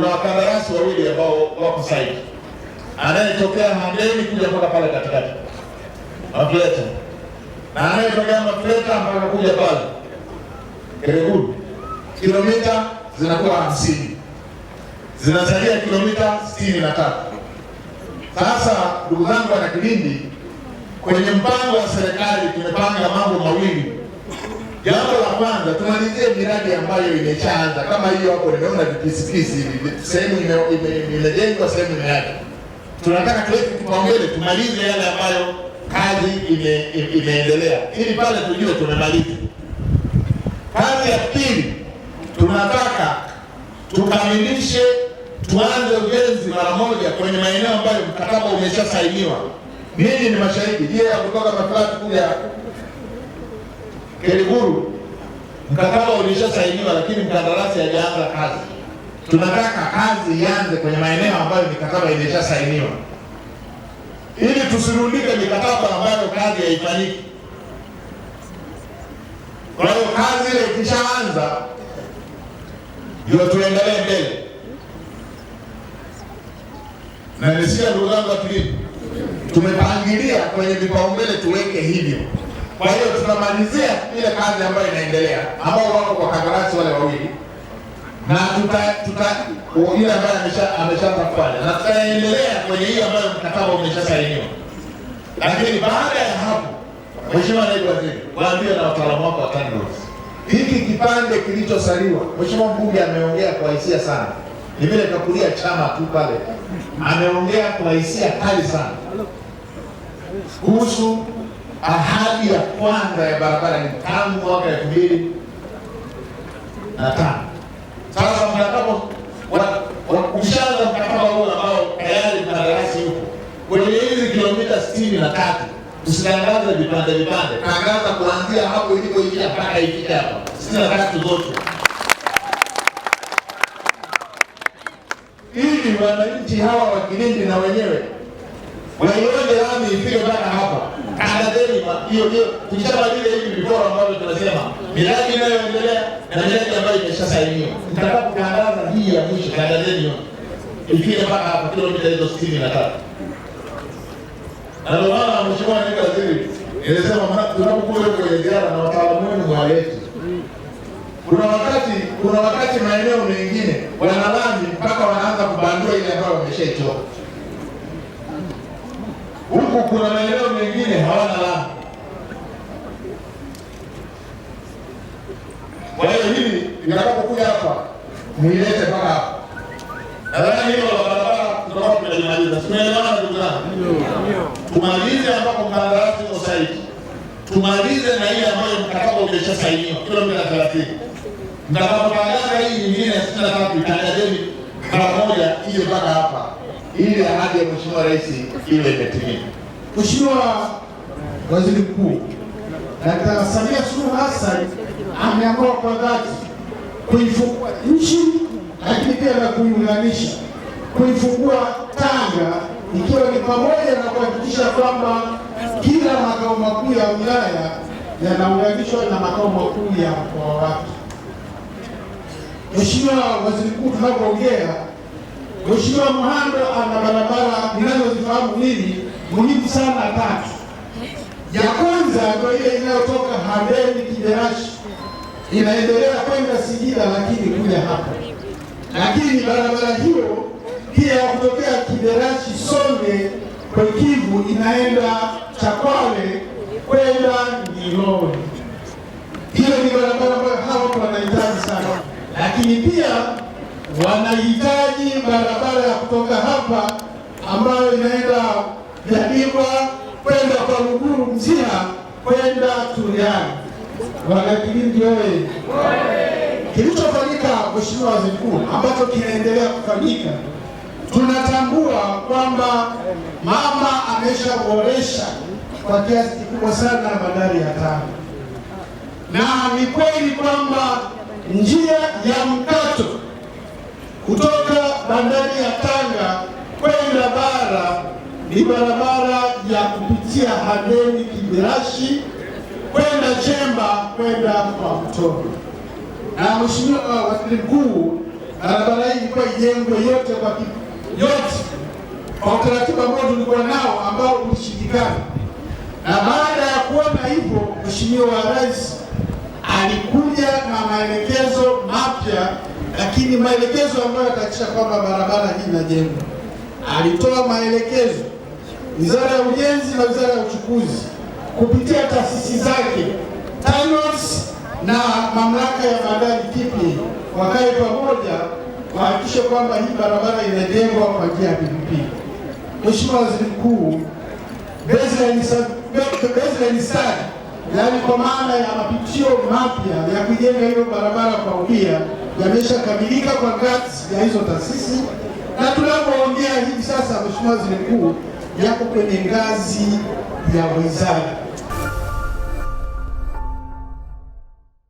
tuna wakandarasi wawili ambao wako site, anayetokea Handeni kuja mpaka pale katikati Mafleta, na anayetokea Mafleta mpaka kuja pale Kerekuru, kilomita zinakuwa 50, zinasalia kilomita 63. Sasa ndugu zangu wana Kilindi, kwenye mpango wa serikali tumepanga mambo mawili. Jambo la kwanza, tumalizie miradi ambayo imeshaanza, kama hiyo hapo nimeona vipisipisi hivi, sehemu imejengwa, sehemu imeacha. Tunataka tuweke kipaumbele, tumalize yale ambayo kazi imeendelea, ili pale tujue tumemaliza. Kazi ya pili, tunataka tukamilishe, tuanze ujenzi mara moja kwenye maeneo ambayo mkataba umeshasainiwa. Mimi ni mashahidi, je, ya kutoka Maflati kuja Kerekuru mkataba ulishasainiwa, lakini mkandarasi hajaanza kazi. Tunataka kazi ianze kwenye maeneo ambayo mikataba imeshasainiwa, ili tusirudike mikataba ambayo kazi haifanyiki. Kwa hiyo kazi ile ikishaanza ndio tuendelee mbele. Na nisikia ndugu zangu watulivu, tumepangilia kwenye vipaumbele tuweke hivyo. Kwa hiyo tutamalizia ile kazi ambayo inaendelea, ambao wako kwa kandarasi wale wawili, na ile ambayo ameshaanza kufanya, na tutaendelea kwenye hii ambayo mkataba umeshasainiwa. Lakini baada ya hapo, Mheshimiwa Naibu Waziri, waambie na wataalamu wako wa TANROADS, hiki kipande kilichosaliwa, Mheshimiwa Mbunge ameongea kwa hisia sana, ni vile kakulia chama tu pale, ameongea kwa hisia kali sana kuhusu ahadi ya kwanza ya barabara ni tangu mwaka 2005. Sasa mkataba ukishaanza mkataba huu ambao tayari mkandarasi yuko kwenye hizi kilomita 63, usitangaze vipande vipande, tangaza kuanzia hapo ilipoishia mpaka ifike hapa 63 zote, ili wananchi hawa wa Kilindi na wenyewe waione lami ifike mpaka hapa. Tangazeni hiyo tukishamaliza hivi viporo ambavyo tunasema miradi inayoendelea na miradi ambayo imeshasainiwa, tutakapotangaza hii ya mwisho, tangazeni hiyo ifike mpaka hapa kilomita hizo 63. Na ndio maana Mheshimiwa Naibu Waziri, nilisema tunapokuwa kwenye ziara na wataalamu wenu mwaletu, kuna wakati maeneo mengine wanalami mpaka wanaanza kubandua ile ambayo wameshaitoa. Huku kuna maeneo mengine hawana lami. Kwa hiyo hili linatakapokuja hapa muilete mpaka hapa. Nadhani hilo la barabara tutakuwa tunajimaliza. Tumeelewana ndugu zangu? Tumalize ambapo mkandarasi uko sahihi. Tumalize na ile ambayo mkataba umeshasainiwa kilomita 30. Mtakapotangaza hii nyingine 63 itangazeni mara moja hiyo mpaka hapa, ili ahadi ya Mheshimiwa Rais iwe imetimia. Mheshimiwa Waziri Mkuu Dkt. Samia Suluhu Hassan ameamua kwa dhati kuifungua nchi, lakini pia na kuiunganisha, kuifungua Tanga, ikiwa ni pamoja na kuhakikisha kwamba kila makao makuu ya wilaya yanaunganishwa na makao makuu ya mkoa wake. Mheshimiwa Waziri Mkuu, tunapoongea Mheshimiwa Muhando ana barabara ninazozifahamu mimi muhimu sana 3. Ya kwanza ndio ile inayotoka Handeni Kiberashi inaendelea kwenda Singida, lakini kuja hapa. Lakini barabara hiyo pia kutokea Kiberashi Songe kwa Kivu inaenda Chakwale kwenda Ngiloni. Hiyo ni barabara ambayo hawa wanahitaji sana, lakini pia wanahitaji barabara ya kutoka hapa ambayo inaenda Jadibwa kwenda kwa Ruguru Mziha kwenda Turiani. Wanakilindi oye! Kilichofanyika Mheshimiwa Waziri Mkuu, ambacho kinaendelea kufanyika, tunatambua kwamba mama ameshaboresha kwa kiasi kikubwa sana bandari ya Tanga, na ni kweli kwamba njia ya mkato kutoka bandari ya Tanga kwenda bara ni barabara ya kupitia Handeni Kiberashi kwenda Chemba kwenda kwa Mtoro. Na Mheshimiwa Waziri Mkuu, barabara hii ilikuwa ijengwe yote kwa utaratibu ambao tulikuwa nao ambao ulishindikana. Na baada ya kuona hivyo, Mheshimiwa Rais alikuja na maelekezo mapya, lakini maelekezo ambayo yatahakikisha kwamba barabara hii inajengwa. Alitoa maelekezo Wizara ya Ujenzi na Wizara ya Uchukuzi kupitia taasisi zake TANROADS na mamlaka ya bandari TPA wakae pamoja wahakikishe kwamba hii barabara inajengwa kwa njia ya PPP. Mheshimiwa Waziri Mkuu, baseline study, yaani kwa maana ya mapitio mapya ya kujenga hiyo barabara kwa upya yameshakamilika kwa ngazi ya hizo taasisi, na tunapoongea hivi sasa, Mheshimiwa Waziri Mkuu, yako kwenye ngazi ya wizara.